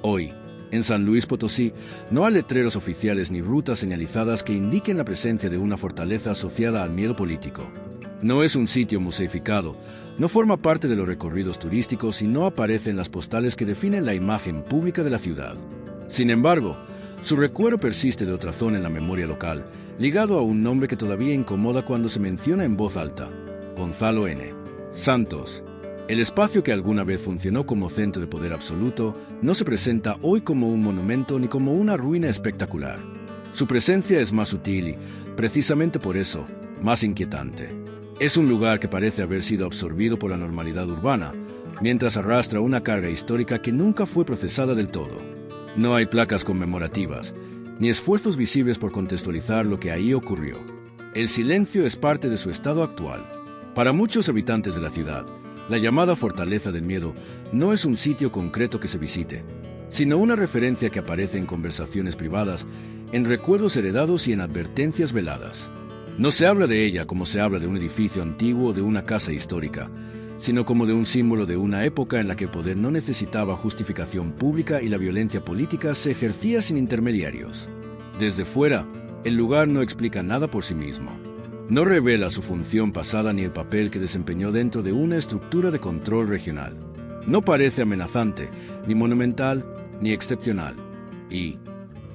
Hoy, en San Luis Potosí, no hay letreros oficiales ni rutas señalizadas que indiquen la presencia de una fortaleza asociada al miedo político. No es un sitio museificado, no forma parte de los recorridos turísticos y no aparece en las postales que definen la imagen pública de la ciudad. Sin embargo, su recuerdo persiste de otra zona en la memoria local, ligado a un nombre que todavía incomoda cuando se menciona en voz alta: Gonzalo N. Santos. El espacio que alguna vez funcionó como centro de poder absoluto no se presenta hoy como un monumento ni como una ruina espectacular. Su presencia es más sutil y, precisamente por eso, más inquietante. Es un lugar que parece haber sido absorbido por la normalidad urbana, mientras arrastra una carga histórica que nunca fue procesada del todo. No hay placas conmemorativas, ni esfuerzos visibles por contextualizar lo que ahí ocurrió. El silencio es parte de su estado actual. Para muchos habitantes de la ciudad, la llamada Fortaleza del Miedo no es un sitio concreto que se visite, sino una referencia que aparece en conversaciones privadas, en recuerdos heredados y en advertencias veladas. No se habla de ella como se habla de un edificio antiguo o de una casa histórica, sino como de un símbolo de una época en la que el poder no necesitaba justificación pública y la violencia política se ejercía sin intermediarios. Desde fuera, el lugar no explica nada por sí mismo. No revela su función pasada ni el papel que desempeñó dentro de una estructura de control regional. No parece amenazante, ni monumental, ni excepcional. Y,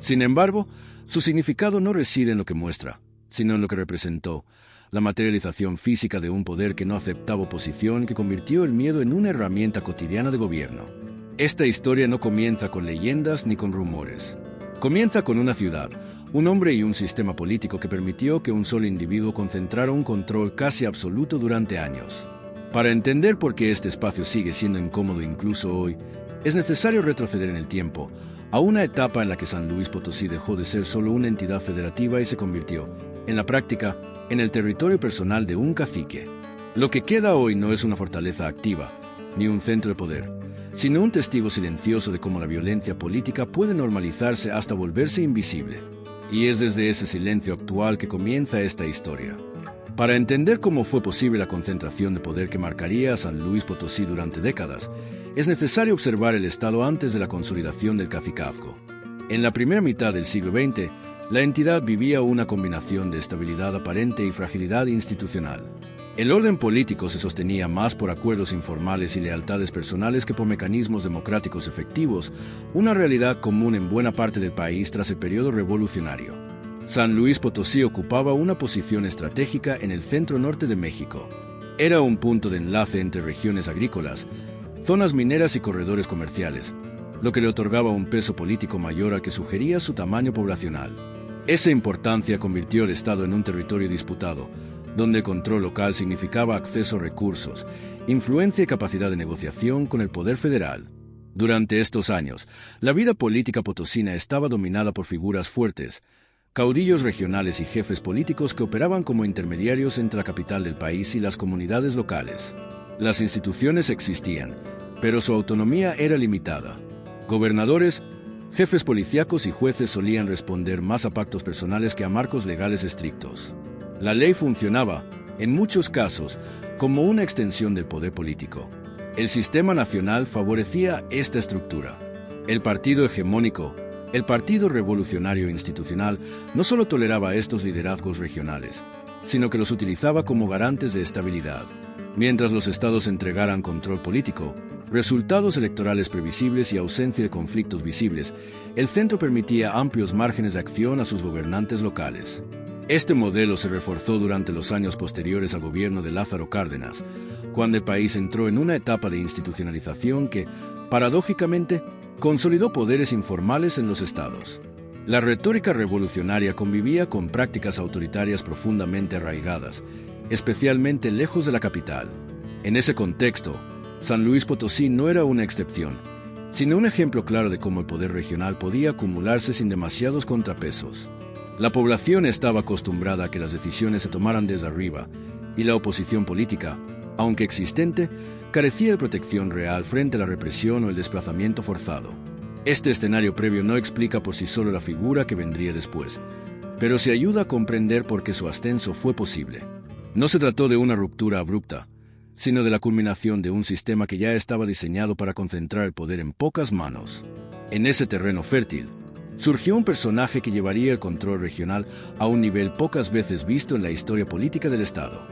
sin embargo, su significado no reside en lo que muestra, sino en lo que representó: la materialización física de un poder que no aceptaba oposición y que convirtió el miedo en una herramienta cotidiana de gobierno. Esta historia no comienza con leyendas ni con rumores. Comienza con una ciudad, un hombre y un sistema político que permitió que un solo individuo concentrara un control casi absoluto durante años. Para entender por qué este espacio sigue siendo incómodo incluso hoy, es necesario retroceder en el tiempo, a una etapa en la que San Luis Potosí dejó de ser solo una entidad federativa y se convirtió, en la práctica, en el territorio personal de un cacique. Lo que queda hoy no es una fortaleza activa, ni un centro de poder, sino un testigo silencioso de cómo la violencia política puede normalizarse hasta volverse invisible. Y es desde ese silencio actual que comienza esta historia. Para entender cómo fue posible la concentración de poder que marcaría a San Luis Potosí durante décadas, es necesario observar el estado antes de la consolidación del cacicazgo. En la primera mitad del siglo XX, la entidad vivía una combinación de estabilidad aparente y fragilidad institucional. El orden político se sostenía más por acuerdos informales y lealtades personales que por mecanismos democráticos efectivos, una realidad común en buena parte del país tras el periodo revolucionario. San Luis Potosí ocupaba una posición estratégica en el centro norte de México. Era un punto de enlace entre regiones agrícolas, zonas mineras y corredores comerciales, lo que le otorgaba un peso político mayor al que sugería su tamaño poblacional. Esa importancia convirtió el Estado en un territorio disputado, donde el control local significaba acceso a recursos, influencia y capacidad de negociación con el poder federal. Durante estos años, la vida política potosina estaba dominada por figuras fuertes, caudillos regionales y jefes políticos que operaban como intermediarios entre la capital del país y las comunidades locales. Las instituciones existían, pero su autonomía era limitada. Gobernadores, jefes policíacos y jueces solían responder más a pactos personales que a marcos legales estrictos. La ley funcionaba, en muchos casos, como una extensión del poder político. El sistema nacional favorecía esta estructura. El partido hegemónico, el Partido Revolucionario Institucional, no solo toleraba estos liderazgos regionales, sino que los utilizaba como garantes de estabilidad. Mientras los estados entregaran control político, resultados electorales previsibles y ausencia de conflictos visibles, el centro permitía amplios márgenes de acción a sus gobernantes locales. Este modelo se reforzó durante los años posteriores al gobierno de Lázaro Cárdenas, cuando el país entró en una etapa de institucionalización que, paradójicamente, consolidó poderes informales en los estados. La retórica revolucionaria convivía con prácticas autoritarias profundamente arraigadas, especialmente lejos de la capital. En ese contexto, San Luis Potosí no era una excepción, sino un ejemplo claro de cómo el poder regional podía acumularse sin demasiados contrapesos. La población estaba acostumbrada a que las decisiones se tomaran desde arriba, y la oposición política, aunque existente, carecía de protección real frente a la represión o el desplazamiento forzado. Este escenario previo no explica por sí solo la figura que vendría después, pero se ayuda a comprender por qué su ascenso fue posible. No se trató de una ruptura abrupta, sino de la culminación de un sistema que ya estaba diseñado para concentrar el poder en pocas manos. En ese terreno fértil, surgió un personaje que llevaría el control regional a un nivel pocas veces visto en la historia política del Estado: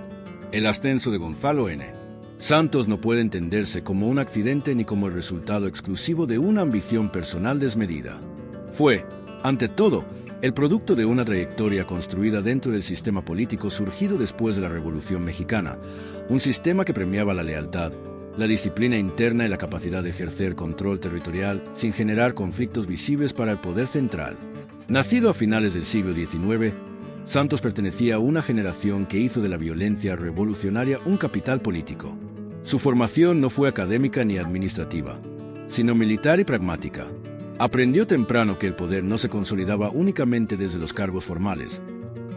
el ascenso de Gonzalo N. Santos no puede entenderse como un accidente ni como el resultado exclusivo de una ambición personal desmedida. Fue, ante todo, el producto de una trayectoria construida dentro del sistema político surgido después de la Revolución Mexicana, un sistema que premiaba la lealtad, la disciplina interna y la capacidad de ejercer control territorial sin generar conflictos visibles para el poder central. Nacido a finales del siglo XIX, Santos pertenecía a una generación que hizo de la violencia revolucionaria un capital político. Su formación no fue académica ni administrativa, sino militar y pragmática. Aprendió temprano que el poder no se consolidaba únicamente desde los cargos formales,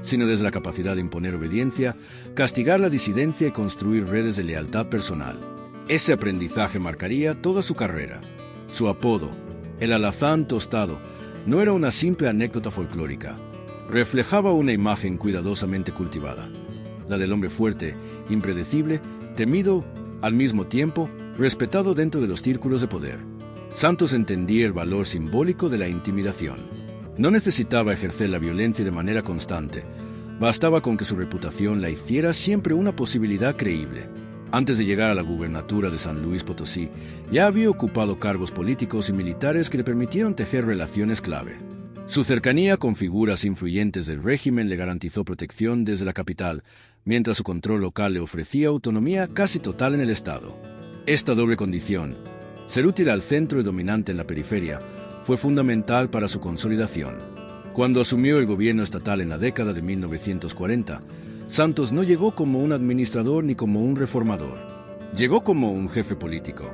sino desde la capacidad de imponer obediencia, castigar la disidencia y construir redes de lealtad personal. Ese aprendizaje marcaría toda su carrera. Su apodo, el Alazán Tostado, no era una simple anécdota folclórica. Reflejaba una imagen cuidadosamente cultivada, la del hombre fuerte, impredecible, temido, al mismo tiempo, respetado dentro de los círculos de poder. Santos entendía el valor simbólico de la intimidación. No necesitaba ejercer la violencia de manera constante. Bastaba con que su reputación la hiciera siempre una posibilidad creíble. Antes de llegar a la gubernatura de San Luis Potosí, ya había ocupado cargos políticos y militares que le permitieron tejer relaciones clave. Su cercanía con figuras influyentes del régimen le garantizó protección desde la capital, mientras su control local le ofrecía autonomía casi total en el Estado. Esta doble condición, ser útil al centro y dominante en la periferia, fue fundamental para su consolidación. Cuando asumió el gobierno estatal en la década de 1940, Santos no llegó como un administrador ni como un reformador. Llegó como un jefe político.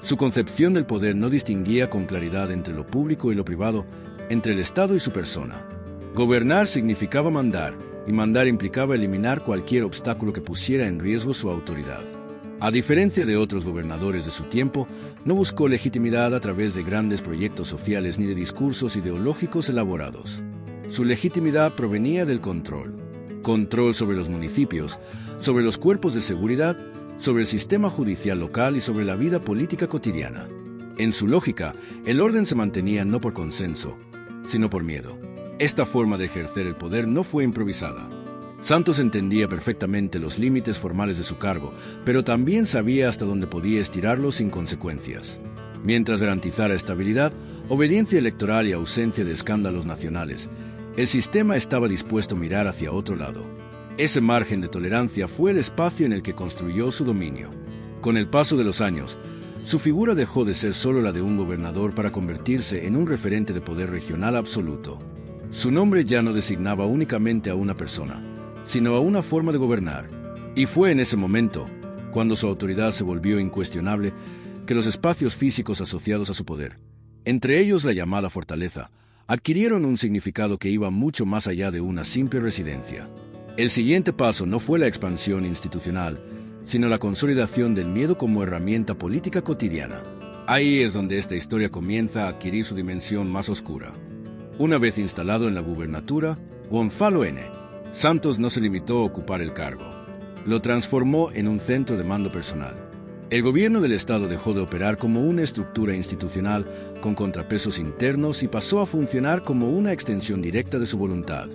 Su concepción del poder no distinguía con claridad entre lo público y lo privado, entre el Estado y su persona. Gobernar significaba mandar, y mandar implicaba eliminar cualquier obstáculo que pusiera en riesgo su autoridad. A diferencia de otros gobernadores de su tiempo, no buscó legitimidad a través de grandes proyectos sociales ni de discursos ideológicos elaborados. Su legitimidad provenía del control. Control sobre los municipios, sobre los cuerpos de seguridad, sobre el sistema judicial local y sobre la vida política cotidiana. En su lógica, el orden se mantenía no por consenso, sino por miedo. Esta forma de ejercer el poder no fue improvisada. Santos entendía perfectamente los límites formales de su cargo, pero también sabía hasta dónde podía estirarlos sin consecuencias. Mientras garantizara estabilidad, obediencia electoral y ausencia de escándalos nacionales, el sistema estaba dispuesto a mirar hacia otro lado. Ese margen de tolerancia fue el espacio en el que construyó su dominio. Con el paso de los años, su figura dejó de ser solo la de un gobernador para convertirse en un referente de poder regional absoluto. Su nombre ya no designaba únicamente a una persona, sino a una forma de gobernar. Y fue en ese momento, cuando su autoridad se volvió incuestionable, que los espacios físicos asociados a su poder, entre ellos la llamada fortaleza, adquirieron un significado que iba mucho más allá de una simple residencia. El siguiente paso no fue la expansión institucional, sino la consolidación del miedo como herramienta política cotidiana. Ahí es donde esta historia comienza a adquirir su dimensión más oscura. Una vez instalado en la gubernatura, Gonzalo N. Santos no se limitó a ocupar el cargo. Lo transformó en un centro de mando personal. El gobierno del Estado dejó de operar como una estructura institucional con contrapesos internos y pasó a funcionar como una extensión directa de su voluntad.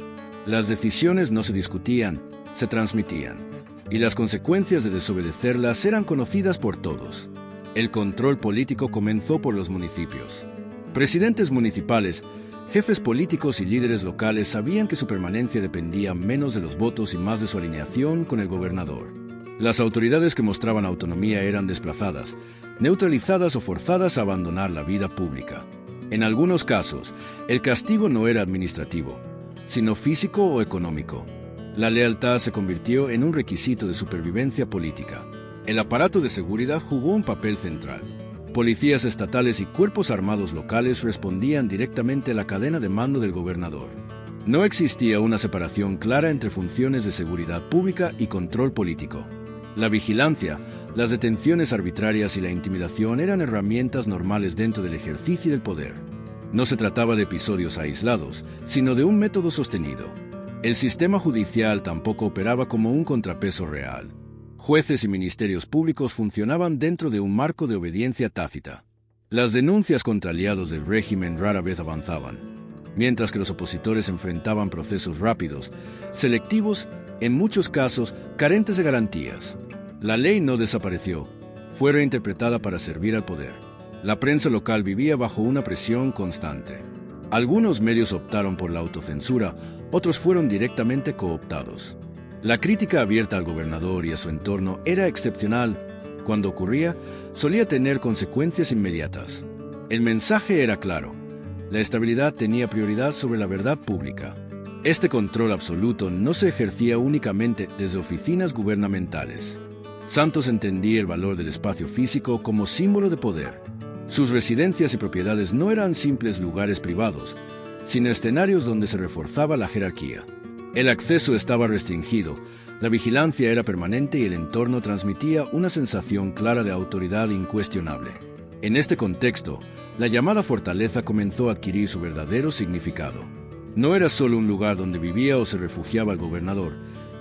Las decisiones no se discutían, se transmitían, y las consecuencias de desobedecerlas eran conocidas por todos. El control político comenzó por los municipios. Presidentes municipales, jefes políticos y líderes locales sabían que su permanencia dependía menos de los votos y más de su alineación con el gobernador. Las autoridades que mostraban autonomía eran desplazadas, neutralizadas o forzadas a abandonar la vida pública. En algunos casos, el castigo no era administrativo, sino físico o económico. La lealtad se convirtió en un requisito de supervivencia política. El aparato de seguridad jugó un papel central. Policías estatales y cuerpos armados locales respondían directamente a la cadena de mando del gobernador. No existía una separación clara entre funciones de seguridad pública y control político. La vigilancia, las detenciones arbitrarias y la intimidación eran herramientas normales dentro del ejercicio del poder. No se trataba de episodios aislados, sino de un método sostenido. El sistema judicial tampoco operaba como un contrapeso real. Jueces y ministerios públicos funcionaban dentro de un marco de obediencia tácita. Las denuncias contra aliados del régimen rara vez avanzaban, mientras que los opositores enfrentaban procesos rápidos, selectivos, en muchos casos carentes de garantías. La ley no desapareció, fue reinterpretada para servir al poder. La prensa local vivía bajo una presión constante. Algunos medios optaron por la autocensura, otros fueron directamente cooptados. La crítica abierta al gobernador y a su entorno era excepcional. Cuando ocurría, solía tener consecuencias inmediatas. El mensaje era claro. La estabilidad tenía prioridad sobre la verdad pública. Este control absoluto no se ejercía únicamente desde oficinas gubernamentales. Santos entendía el valor del espacio físico como símbolo de poder. Sus residencias y propiedades no eran simples lugares privados, sino escenarios donde se reforzaba la jerarquía. El acceso estaba restringido, la vigilancia era permanente y el entorno transmitía una sensación clara de autoridad incuestionable. En este contexto, la llamada fortaleza comenzó a adquirir su verdadero significado. No era solo un lugar donde vivía o se refugiaba el gobernador,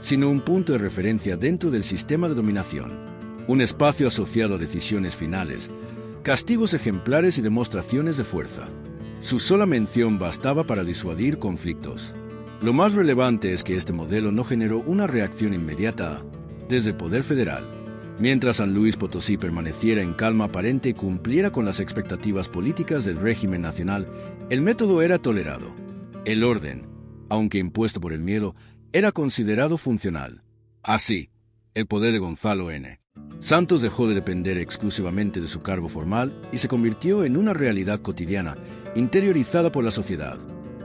sino un punto de referencia dentro del sistema de dominación. Un espacio asociado a decisiones finales, castigos ejemplares y demostraciones de fuerza. Su sola mención bastaba para disuadir conflictos. Lo más relevante es que este modelo no generó una reacción inmediata desde el poder federal. Mientras San Luis Potosí permaneciera en calma aparente y cumpliera con las expectativas políticas del régimen nacional, el método era tolerado. El orden, aunque impuesto por el miedo, era considerado funcional. Así, el poder de Gonzalo N. Santos dejó de depender exclusivamente de su cargo formal y se convirtió en una realidad cotidiana, interiorizada por la sociedad.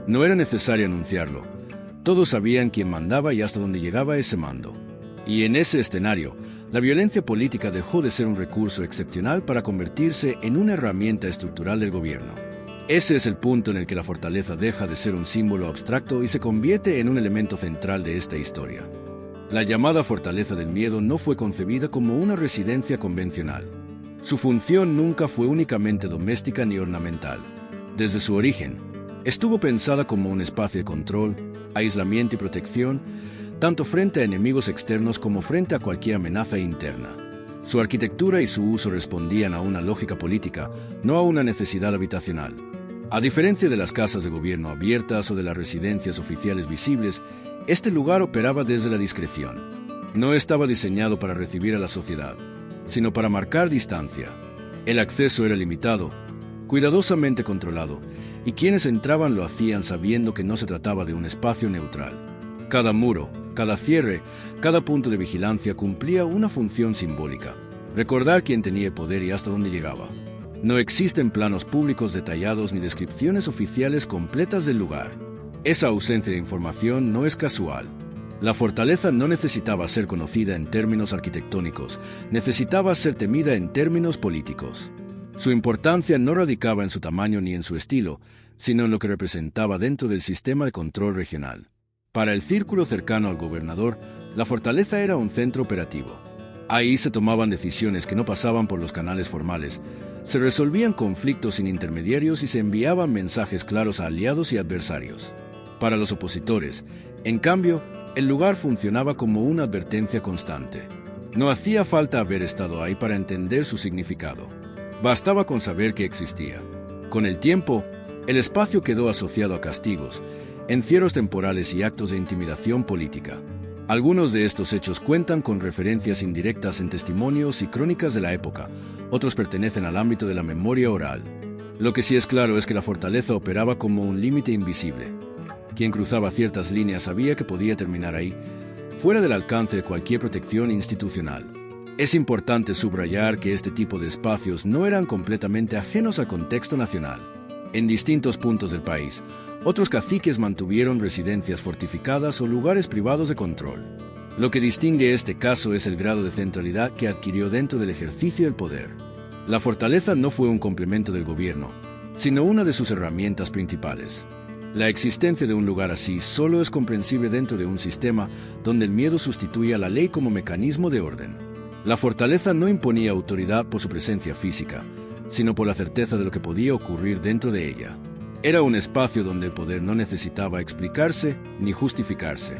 No era necesario anunciarlo. Todos sabían quién mandaba y hasta dónde llegaba ese mando. Y en ese escenario, la violencia política dejó de ser un recurso excepcional para convertirse en una herramienta estructural del gobierno. Ese es el punto en el que la fortaleza deja de ser un símbolo abstracto y se convierte en un elemento central de esta historia. La llamada Fortaleza del Miedo no fue concebida como una residencia convencional. Su función nunca fue únicamente doméstica ni ornamental. Desde su origen, estuvo pensada como un espacio de control, aislamiento y protección, tanto frente a enemigos externos como frente a cualquier amenaza interna. Su arquitectura y su uso respondían a una lógica política, no a una necesidad habitacional. A diferencia de las casas de gobierno abiertas o de las residencias oficiales visibles, este lugar operaba desde la discreción. No estaba diseñado para recibir a la sociedad, sino para marcar distancia. El acceso era limitado, cuidadosamente controlado, y quienes entraban lo hacían sabiendo que no se trataba de un espacio neutral. Cada muro, cada cierre, cada punto de vigilancia cumplía una función simbólica: recordar quién tenía el poder y hasta dónde llegaba. No existen planos públicos detallados ni descripciones oficiales completas del lugar. Esa ausencia de información no es casual. La fortaleza no necesitaba ser conocida en términos arquitectónicos, necesitaba ser temida en términos políticos. Su importancia no radicaba en su tamaño ni en su estilo, sino en lo que representaba dentro del sistema de control regional. Para el círculo cercano al gobernador, la fortaleza era un centro operativo. Ahí se tomaban decisiones que no pasaban por los canales formales, se resolvían conflictos sin intermediarios y se enviaban mensajes claros a aliados y adversarios. Para los opositores, en cambio, el lugar funcionaba como una advertencia constante. No hacía falta haber estado ahí para entender su significado. Bastaba con saber que existía. Con el tiempo, el espacio quedó asociado a castigos, encierros temporales y actos de intimidación política. Algunos de estos hechos cuentan con referencias indirectas en testimonios y crónicas de la época, otros pertenecen al ámbito de la memoria oral. Lo que sí es claro es que la fortaleza operaba como un límite invisible. Quien cruzaba ciertas líneas sabía que podía terminar ahí, fuera del alcance de cualquier protección institucional. Es importante subrayar que este tipo de espacios no eran completamente ajenos al contexto nacional. En distintos puntos del país, otros caciques mantuvieron residencias fortificadas o lugares privados de control. Lo que distingue este caso es el grado de centralidad que adquirió dentro del ejercicio del poder. La fortaleza no fue un complemento del gobierno, sino una de sus herramientas principales. La existencia de un lugar así solo es comprensible dentro de un sistema donde el miedo sustituye a la ley como mecanismo de orden. La fortaleza no imponía autoridad por su presencia física, sino por la certeza de lo que podía ocurrir dentro de ella. Era un espacio donde el poder no necesitaba explicarse ni justificarse.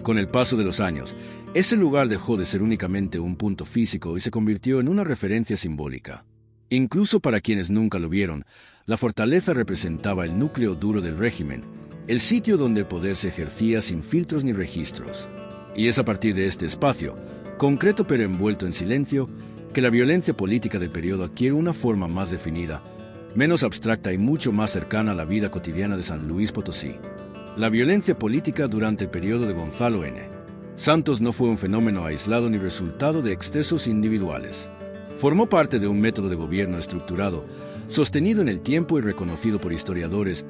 Con el paso de los años, ese lugar dejó de ser únicamente un punto físico y se convirtió en una referencia simbólica. Incluso para quienes nunca lo vieron, la fortaleza representaba el núcleo duro del régimen, el sitio donde el poder se ejercía sin filtros ni registros. Y es a partir de este espacio, concreto pero envuelto en silencio, que la violencia política del periodo adquiere una forma más definida, menos abstracta y mucho más cercana a la vida cotidiana de San Luis Potosí. La violencia política durante el periodo de Gonzalo N. Santos no fue un fenómeno aislado ni resultado de excesos individuales. Formó parte de un método de gobierno estructurado, sostenido en el tiempo y reconocido por historiadores,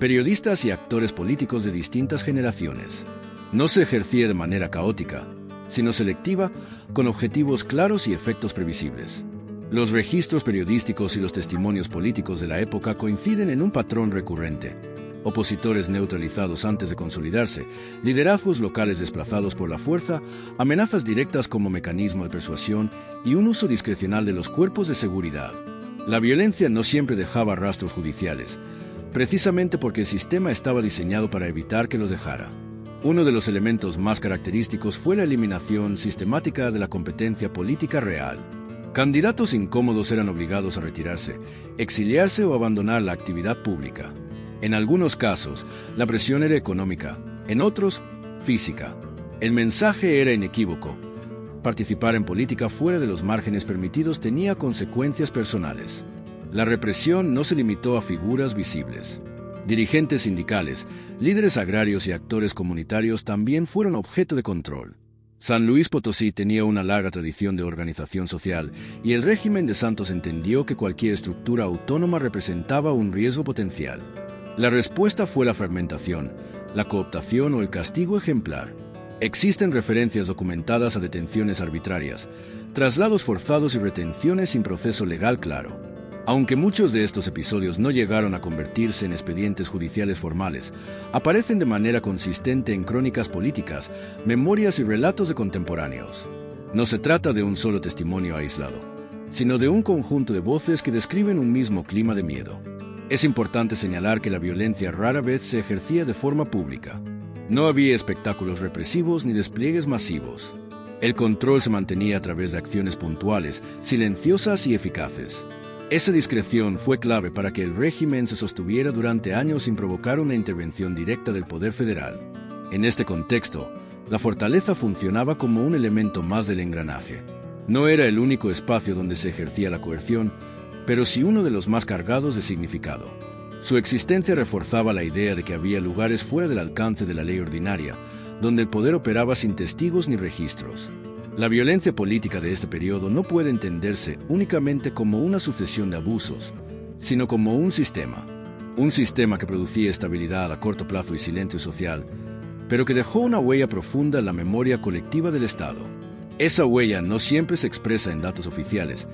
periodistas y actores políticos de distintas generaciones. No se ejercía de manera caótica, sino selectiva, con objetivos claros y efectos previsibles. Los registros periodísticos y los testimonios políticos de la época coinciden en un patrón recurrente: opositores neutralizados antes de consolidarse, liderazgos locales desplazados por la fuerza, amenazas directas como mecanismo de persuasión y un uso discrecional de los cuerpos de seguridad. La violencia no siempre dejaba rastros judiciales, precisamente porque el sistema estaba diseñado para evitar que los dejara. Uno de los elementos más característicos fue la eliminación sistemática de la competencia política real. Candidatos incómodos eran obligados a retirarse, exiliarse o abandonar la actividad pública. En algunos casos, la presión era económica, en otros, física. El mensaje era inequívoco: participar en política fuera de los márgenes permitidos tenía consecuencias personales. La represión no se limitó a figuras visibles. Dirigentes sindicales, líderes agrarios y actores comunitarios también fueron objeto de control. San Luis Potosí tenía una larga tradición de organización social y el régimen de Santos entendió que cualquier estructura autónoma representaba un riesgo potencial. La respuesta fue la fragmentación, la cooptación o el castigo ejemplar. Existen referencias documentadas a detenciones arbitrarias, traslados forzados y retenciones sin proceso legal claro. Aunque muchos de estos episodios no llegaron a convertirse en expedientes judiciales formales, aparecen de manera consistente en crónicas políticas, memorias y relatos de contemporáneos. No se trata de un solo testimonio aislado, sino de un conjunto de voces que describen un mismo clima de miedo. Es importante señalar que la violencia rara vez se ejercía de forma pública. No había espectáculos represivos ni despliegues masivos. El control se mantenía a través de acciones puntuales, silenciosas y eficaces. Esa discreción fue clave para que el régimen se sostuviera durante años sin provocar una intervención directa del poder federal. En este contexto, la fortaleza funcionaba como un elemento más del engranaje. No era el único espacio donde se ejercía la coerción, pero sí uno de los más cargados de significado. Su existencia reforzaba la idea de que había lugares fuera del alcance de la ley ordinaria, donde el poder operaba sin testigos ni registros. La violencia política de este periodo no puede entenderse únicamente como una sucesión de abusos, sino como un sistema que producía estabilidad a corto plazo y silencio social, pero que dejó una huella profunda en la memoria colectiva del Estado. Esa huella no siempre se expresa en datos oficiales,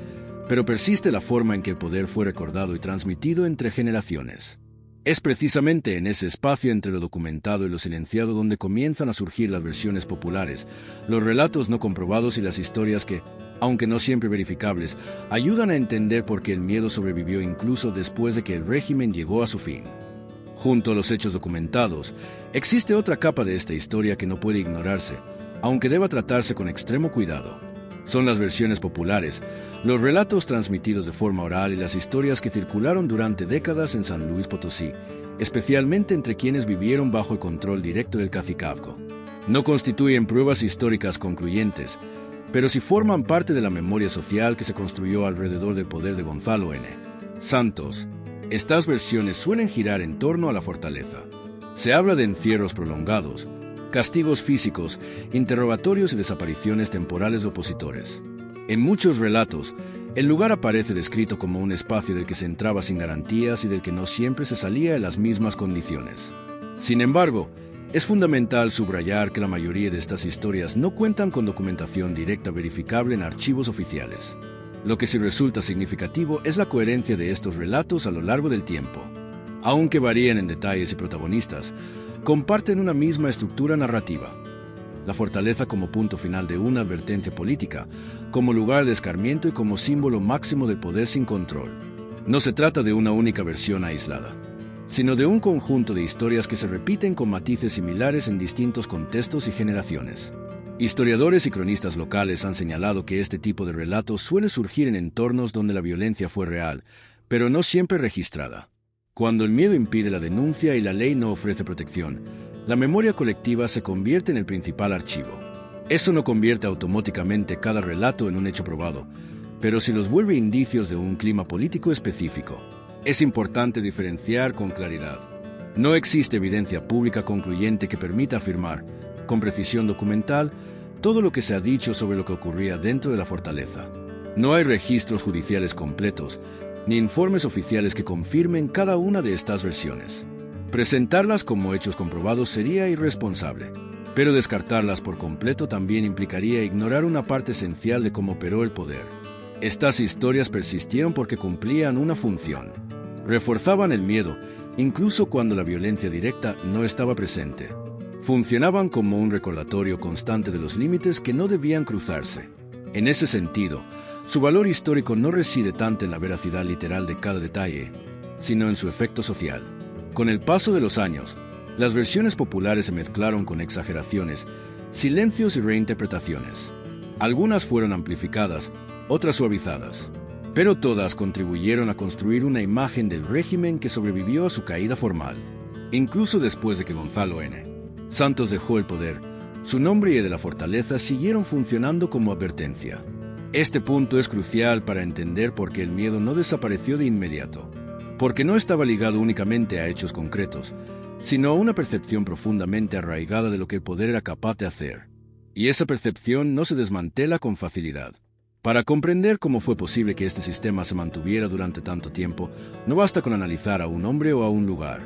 pero persiste la forma en que el poder fue recordado y transmitido entre generaciones. Es precisamente en ese espacio entre lo documentado y lo silenciado donde comienzan a surgir las versiones populares, los relatos no comprobados y las historias que, aunque no siempre verificables, ayudan a entender por qué el miedo sobrevivió incluso después de que el régimen llegó a su fin. Junto a los hechos documentados, existe otra capa de esta historia que no puede ignorarse, aunque deba tratarse con extremo cuidado. Son las versiones populares, los relatos transmitidos de forma oral y las historias que circularon durante décadas en San Luis Potosí, especialmente entre quienes vivieron bajo el control directo del cacicazgo. No constituyen pruebas históricas concluyentes, pero sí forman parte de la memoria social que se construyó alrededor del poder de Gonzalo N. Santos. Estas versiones suelen girar en torno a la fortaleza. Se habla de encierros prolongados, castigos físicos, interrogatorios y desapariciones temporales de opositores. En muchos relatos, el lugar aparece descrito como un espacio del que se entraba sin garantías y del que no siempre se salía en las mismas condiciones. Sin embargo, es fundamental subrayar que la mayoría de estas historias no cuentan con documentación directa verificable en archivos oficiales. Lo que sí resulta significativo es la coherencia de estos relatos a lo largo del tiempo. Aunque varían en detalles y protagonistas, comparten una misma estructura narrativa. La fortaleza como punto final de una advertencia política, como lugar de escarmiento y como símbolo máximo del poder sin control. No se trata de una única versión aislada, sino de un conjunto de historias que se repiten con matices similares en distintos contextos y generaciones. Historiadores y cronistas locales han señalado que este tipo de relato suele surgir en entornos donde la violencia fue real, pero no siempre registrada. Cuando el miedo impide la denuncia y la ley no ofrece protección, la memoria colectiva se convierte en el principal archivo. Eso no convierte automáticamente cada relato en un hecho probado, pero sí los vuelve indicios de un clima político específico. Es importante diferenciar con claridad. No existe evidencia pública concluyente que permita afirmar, con precisión documental, todo lo que se ha dicho sobre lo que ocurría dentro de la fortaleza. No hay registros judiciales completos, ni informes oficiales que confirmen cada una de estas versiones. Presentarlas como hechos comprobados sería irresponsable, pero descartarlas por completo también implicaría ignorar una parte esencial de cómo operó el poder. Estas historias persistieron porque cumplían una función. Reforzaban el miedo, incluso cuando la violencia directa no estaba presente. Funcionaban como un recordatorio constante de los límites que no debían cruzarse. En ese sentido, su valor histórico no reside tanto en la veracidad literal de cada detalle, sino en su efecto social. Con el paso de los años, las versiones populares se mezclaron con exageraciones, silencios y reinterpretaciones. Algunas fueron amplificadas, otras suavizadas, pero todas contribuyeron a construir una imagen del régimen que sobrevivió a su caída formal. Incluso después de que Gonzalo N. Santos dejó el poder, su nombre y el de la fortaleza siguieron funcionando como advertencia. Este punto es crucial para entender por qué el miedo no desapareció de inmediato, porque no estaba ligado únicamente a hechos concretos, sino a una percepción profundamente arraigada de lo que el poder era capaz de hacer. Y esa percepción no se desmantela con facilidad. Para comprender cómo fue posible que este sistema se mantuviera durante tanto tiempo, no basta con analizar a un hombre o a un lugar.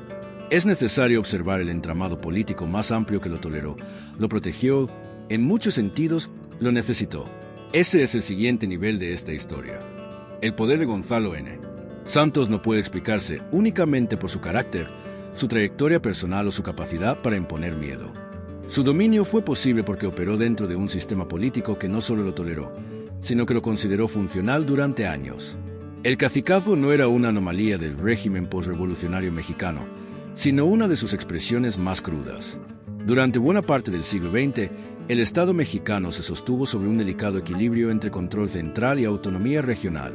Es necesario observar el entramado político más amplio que lo toleró, lo protegió, en muchos sentidos, lo necesitó. Ese es el siguiente nivel de esta historia. El poder de Gonzalo N. Santos no puede explicarse únicamente por su carácter, su trayectoria personal o su capacidad para imponer miedo. Su dominio fue posible porque operó dentro de un sistema político que no solo lo toleró, sino que lo consideró funcional durante años. El cacicazgo no era una anomalía del régimen posrevolucionario mexicano, sino una de sus expresiones más crudas. Durante buena parte del siglo XX, el Estado mexicano se sostuvo sobre un delicado equilibrio entre control central y autonomía regional.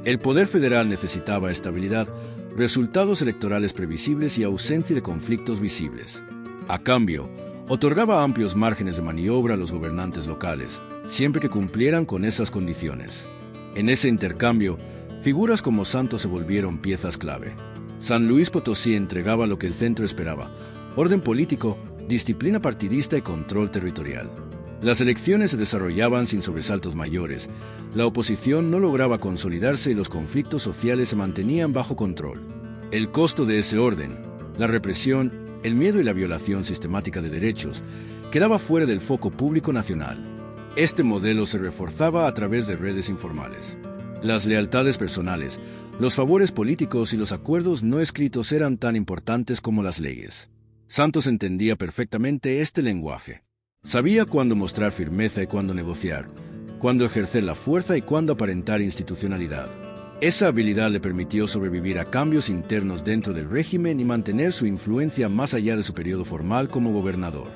El poder federal necesitaba estabilidad, resultados electorales previsibles y ausencia de conflictos visibles. A cambio, otorgaba amplios márgenes de maniobra a los gobernantes locales, siempre que cumplieran con esas condiciones. En ese intercambio, figuras como Santos se volvieron piezas clave. San Luis Potosí entregaba lo que el centro esperaba: orden político, disciplina partidista y control territorial. Las elecciones se desarrollaban sin sobresaltos mayores, la oposición no lograba consolidarse y los conflictos sociales se mantenían bajo control. El costo de ese orden, la represión, el miedo y la violación sistemática de derechos, quedaba fuera del foco público nacional. Este modelo se reforzaba a través de redes informales. Las lealtades personales, los favores políticos y los acuerdos no escritos eran tan importantes como las leyes. Santos entendía perfectamente este lenguaje. Sabía cuándo mostrar firmeza y cuándo negociar, cuándo ejercer la fuerza y cuándo aparentar institucionalidad. Esa habilidad le permitió sobrevivir a cambios internos dentro del régimen y mantener su influencia más allá de su periodo formal como gobernador.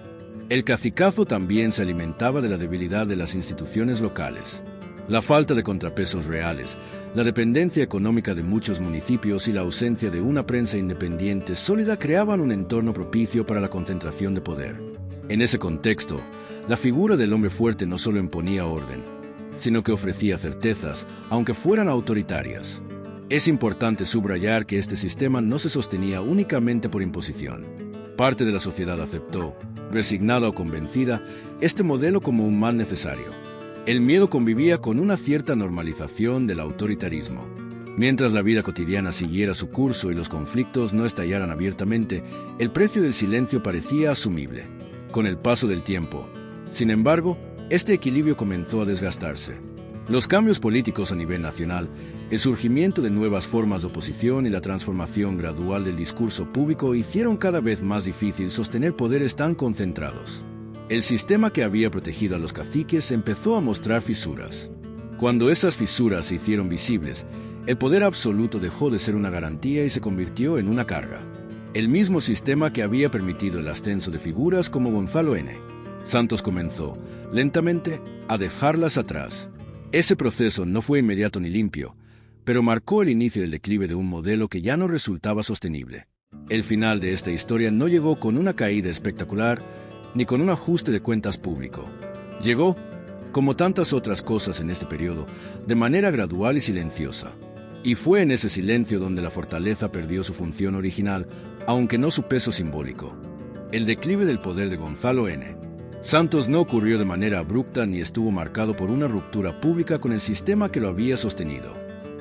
El cacicazo también se alimentaba de la debilidad de las instituciones locales. La falta de contrapesos reales, la dependencia económica de muchos municipios y la ausencia de una prensa independiente sólida creaban un entorno propicio para la concentración de poder. En ese contexto, la figura del hombre fuerte no solo imponía orden, sino que ofrecía certezas, aunque fueran autoritarias. Es importante subrayar que este sistema no se sostenía únicamente por imposición. Parte de la sociedad aceptó, resignada o convencida, este modelo como un mal necesario. El miedo convivía con una cierta normalización del autoritarismo. Mientras la vida cotidiana siguiera su curso y los conflictos no estallaran abiertamente, el precio del silencio parecía asumible. Con el paso del tiempo, sin embargo, este equilibrio comenzó a desgastarse. Los cambios políticos a nivel nacional, el surgimiento de nuevas formas de oposición y la transformación gradual del discurso público hicieron cada vez más difícil sostener poderes tan concentrados. El sistema que había protegido a los caciques empezó a mostrar fisuras. Cuando esas fisuras se hicieron visibles, el poder absoluto dejó de ser una garantía y se convirtió en una carga. El mismo sistema que había permitido el ascenso de figuras como Gonzalo N. Santos comenzó, lentamente, a dejarlas atrás. Ese proceso no fue inmediato ni limpio, pero marcó el inicio del declive de un modelo que ya no resultaba sostenible. El final de esta historia no llegó con una caída espectacular ni con un ajuste de cuentas público. Llegó, como tantas otras cosas en este periodo, de manera gradual y silenciosa. Y fue en ese silencio donde la fortaleza perdió su función original, aunque no su peso simbólico. El declive del poder de Gonzalo N. Santos no ocurrió de manera abrupta ni estuvo marcado por una ruptura pública con el sistema que lo había sostenido.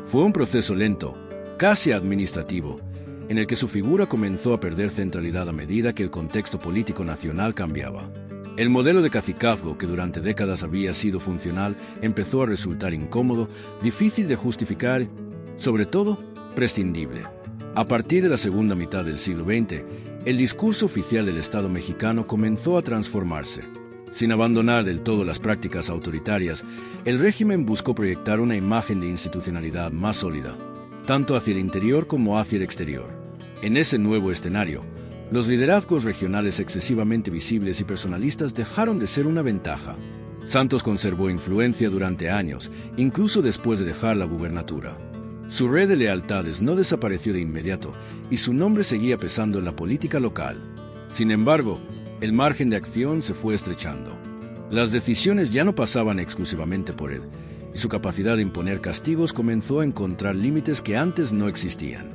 Fue un proceso lento, casi administrativo, en el que su figura comenzó a perder centralidad a medida que el contexto político nacional cambiaba. El modelo de cacicazgo, que durante décadas había sido funcional, empezó a resultar incómodo, difícil de justificar, sobre todo, prescindible. A partir de la segunda mitad del siglo XX, el discurso oficial del Estado mexicano comenzó a transformarse. Sin abandonar del todo las prácticas autoritarias, el régimen buscó proyectar una imagen de institucionalidad más sólida, tanto hacia el interior como hacia el exterior. En ese nuevo escenario, los liderazgos regionales excesivamente visibles y personalistas dejaron de ser una ventaja. Santos conservó influencia durante años, incluso después de dejar la gubernatura. Su red de lealtades no desapareció de inmediato y su nombre seguía pesando en la política local. Sin embargo, el margen de acción se fue estrechando. Las decisiones ya no pasaban exclusivamente por él, y su capacidad de imponer castigos comenzó a encontrar límites que antes no existían.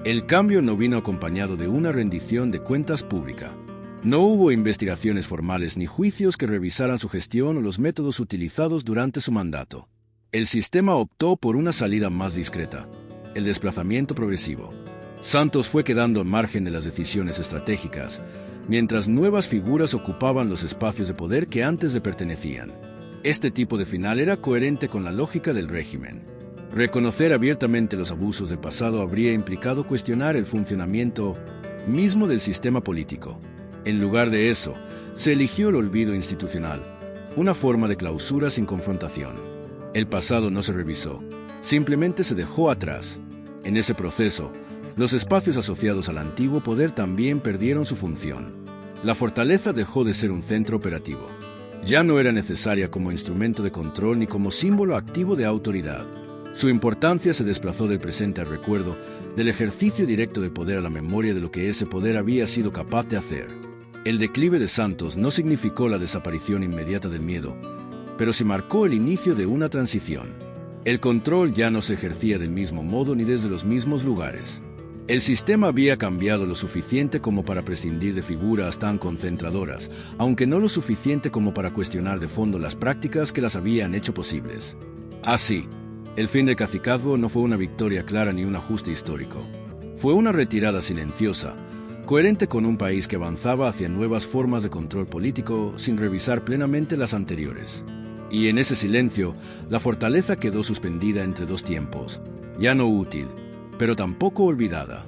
El cambio no vino acompañado de una rendición de cuentas pública. No hubo investigaciones formales ni juicios que revisaran su gestión o los métodos utilizados durante su mandato. El sistema optó por una salida más discreta, el desplazamiento progresivo. Santos fue quedando al margen de las decisiones estratégicas, mientras nuevas figuras ocupaban los espacios de poder que antes le pertenecían. Este tipo de final era coherente con la lógica del régimen. Reconocer abiertamente los abusos del pasado habría implicado cuestionar el funcionamiento mismo del sistema político. En lugar de eso, se eligió el olvido institucional, una forma de clausura sin confrontación. El pasado no se revisó, simplemente se dejó atrás. En ese proceso, los espacios asociados al antiguo poder también perdieron su función. La fortaleza dejó de ser un centro operativo. Ya no era necesaria como instrumento de control ni como símbolo activo de autoridad. Su importancia se desplazó del presente al recuerdo, del ejercicio directo del poder a la memoria de lo que ese poder había sido capaz de hacer. El declive de Santos no significó la desaparición inmediata del miedo, pero sí marcó el inicio de una transición. El control ya no se ejercía del mismo modo ni desde los mismos lugares. El sistema había cambiado lo suficiente como para prescindir de figuras tan concentradoras, aunque no lo suficiente como para cuestionar de fondo las prácticas que las habían hecho posibles. Así, el fin del cacicazgo no fue una victoria clara ni un ajuste histórico. Fue una retirada silenciosa, coherente con un país que avanzaba hacia nuevas formas de control político sin revisar plenamente las anteriores. Y en ese silencio, la fortaleza quedó suspendida entre dos tiempos, ya no útil, pero tampoco olvidada.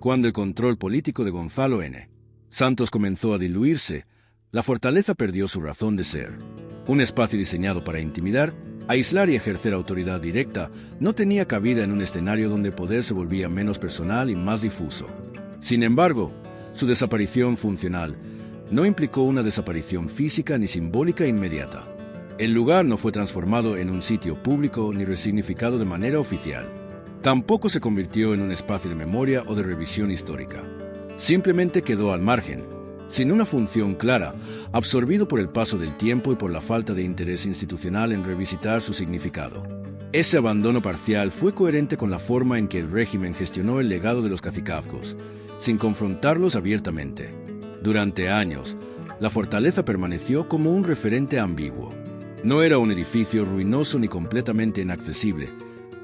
Cuando el control político de Gonzalo N. Santos comenzó a diluirse, la fortaleza perdió su razón de ser. Un espacio diseñado para intimidar, aislar y ejercer autoridad directa no tenía cabida en un escenario donde el poder se volvía menos personal y más difuso. Sin embargo, su desaparición funcional no implicó una desaparición física ni simbólica inmediata. El lugar no fue transformado en un sitio público ni resignificado de manera oficial. Tampoco se convirtió en un espacio de memoria o de revisión histórica. Simplemente quedó al margen, sin una función clara, absorbido por el paso del tiempo y por la falta de interés institucional en revisitar su significado. Ese abandono parcial fue coherente con la forma en que el régimen gestionó el legado de los cacicazgos, sin confrontarlos abiertamente. Durante años, la fortaleza permaneció como un referente ambiguo. No era un edificio ruinoso ni completamente inaccesible,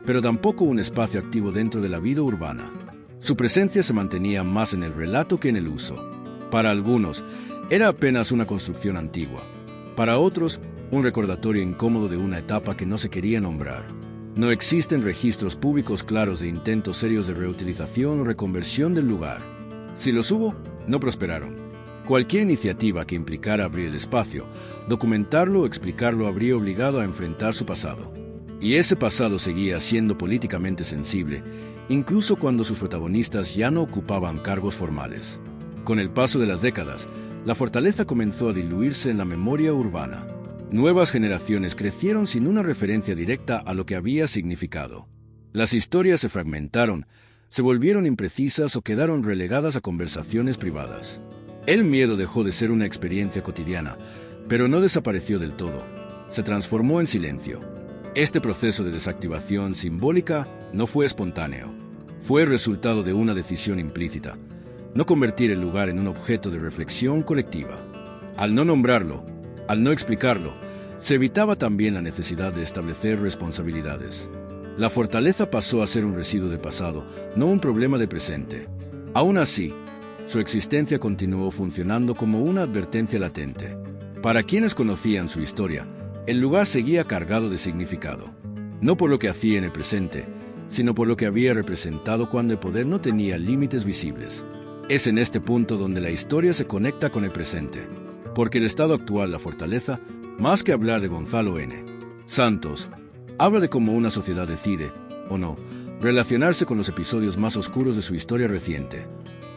pero tampoco un espacio activo dentro de la vida urbana. Su presencia se mantenía más en el relato que en el uso. Para algunos, era apenas una construcción antigua. Para otros, un recordatorio incómodo de una etapa que no se quería nombrar. No existen registros públicos claros de intentos serios de reutilización o reconversión del lugar. Si los hubo, no prosperaron. Cualquier iniciativa que implicara abrir el espacio, documentarlo o explicarlo habría obligado a enfrentar su pasado. Y ese pasado seguía siendo políticamente sensible, incluso cuando sus protagonistas ya no ocupaban cargos formales. Con el paso de las décadas, la fortaleza comenzó a diluirse en la memoria urbana. Nuevas generaciones crecieron sin una referencia directa a lo que había significado. Las historias se fragmentaron, se volvieron imprecisas o quedaron relegadas a conversaciones privadas. El miedo dejó de ser una experiencia cotidiana, pero no desapareció del todo. Se transformó en silencio. Este proceso de desactivación simbólica no fue espontáneo. Fue el resultado de una decisión implícita: no convertir el lugar en un objeto de reflexión colectiva. Al no nombrarlo, al no explicarlo, se evitaba también la necesidad de establecer responsabilidades. La fortaleza pasó a ser un residuo del pasado, no un problema del presente. Aún así, su existencia continuó funcionando como una advertencia latente. Para quienes conocían su historia, el lugar seguía cargado de significado. No por lo que hacía en el presente, sino por lo que había representado cuando el poder no tenía límites visibles. Es en este punto donde la historia se conecta con el presente, porque el estado actual, la fortaleza, más que hablar de Gonzalo N. Santos, habla de cómo una sociedad decide, o no, relacionarse con los episodios más oscuros de su historia reciente.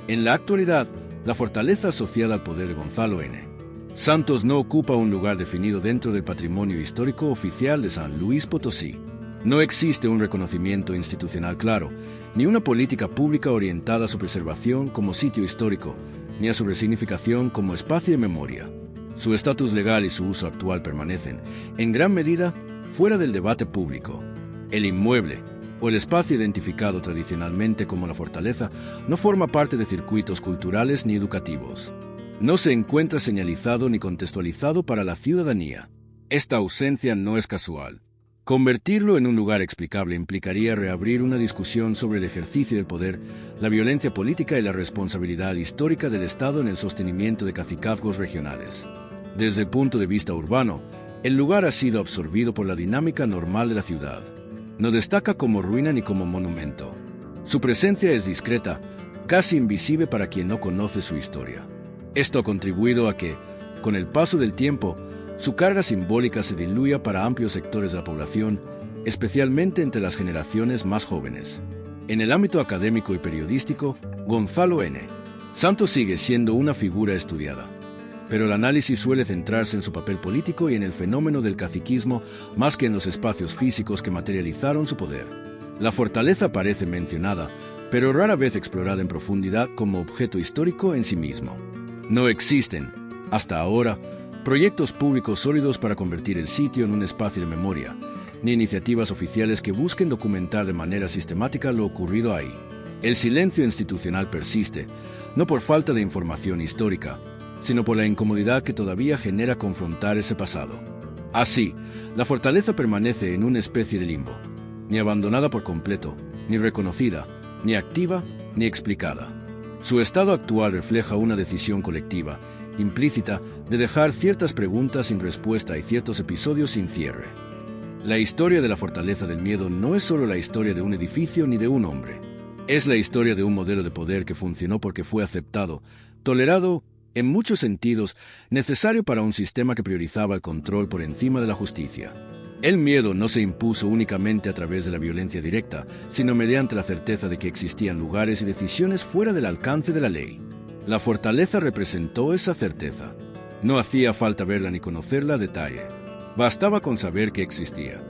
En la actualidad, la fortaleza asociada al poder de Gonzalo N. Santos no ocupa un lugar definido dentro del patrimonio histórico oficial de San Luis Potosí. No existe un reconocimiento institucional claro, ni una política pública orientada a su preservación como sitio histórico, ni a su resignificación como espacio de memoria. Su estatus legal y su uso actual permanecen, en gran medida, fuera del debate público. El inmueble, o el espacio identificado tradicionalmente como la fortaleza, no forma parte de circuitos culturales ni educativos. No se encuentra señalizado ni contextualizado para la ciudadanía. Esta ausencia no es casual. Convertirlo en un lugar explicable implicaría reabrir una discusión sobre el ejercicio del poder, la violencia política y la responsabilidad histórica del Estado en el sostenimiento de cacicazgos regionales. Desde el punto de vista urbano, el lugar ha sido absorbido por la dinámica normal de la ciudad. No destaca como ruina ni como monumento. Su presencia es discreta, casi invisible para quien no conoce su historia. Esto ha contribuido a que, con el paso del tiempo, su carga simbólica se diluya para amplios sectores de la población, especialmente entre las generaciones más jóvenes. En el ámbito académico y periodístico, Gonzalo N. Santos sigue siendo una figura estudiada, pero el análisis suele centrarse en su papel político y en el fenómeno del caciquismo más que en los espacios físicos que materializaron su poder. La fortaleza parece mencionada, pero rara vez explorada en profundidad como objeto histórico en sí mismo. No existen, hasta ahora, proyectos públicos sólidos para convertir el sitio en un espacio de memoria, ni iniciativas oficiales que busquen documentar de manera sistemática lo ocurrido ahí. El silencio institucional persiste, no por falta de información histórica, sino por la incomodidad que todavía genera confrontar ese pasado. Así, la fortaleza permanece en una especie de limbo, ni abandonada por completo, ni reconocida, ni activa, ni explicada. Su estado actual refleja una decisión colectiva, implícita, de dejar ciertas preguntas sin respuesta y ciertos episodios sin cierre. La historia de la fortaleza del miedo no es solo la historia de un edificio ni de un hombre. Es la historia de un modelo de poder que funcionó porque fue aceptado, tolerado, en muchos sentidos, necesario para un sistema que priorizaba el control por encima de la justicia. El miedo no se impuso únicamente a través de la violencia directa, sino mediante la certeza de que existían lugares y decisiones fuera del alcance de la ley. La fortaleza representó esa certeza. No hacía falta verla ni conocerla a detalle. Bastaba con saber que existía.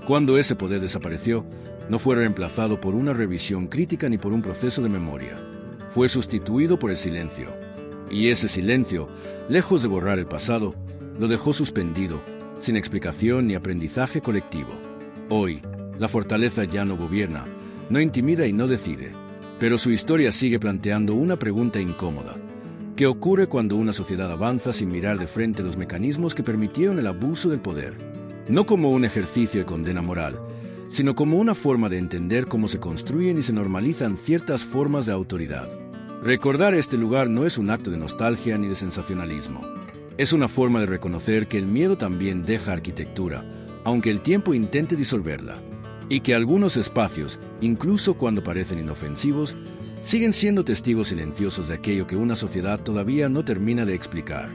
Cuando ese poder desapareció, no fue reemplazado por una revisión crítica ni por un proceso de memoria. Fue sustituido por el silencio. Y ese silencio, lejos de borrar el pasado, lo dejó suspendido, sin explicación ni aprendizaje colectivo. Hoy, la fortaleza ya no gobierna, no intimida y no decide. Pero su historia sigue planteando una pregunta incómoda. ¿Qué ocurre cuando una sociedad avanza sin mirar de frente los mecanismos que permitieron el abuso del poder? No como un ejercicio de condena moral, sino como una forma de entender cómo se construyen y se normalizan ciertas formas de autoridad. Recordar este lugar no es un acto de nostalgia ni de sensacionalismo. Es una forma de reconocer que el miedo también deja arquitectura, aunque el tiempo intente disolverla, y que algunos espacios, incluso cuando parecen inofensivos, siguen siendo testigos silenciosos de aquello que una sociedad todavía no termina de explicar.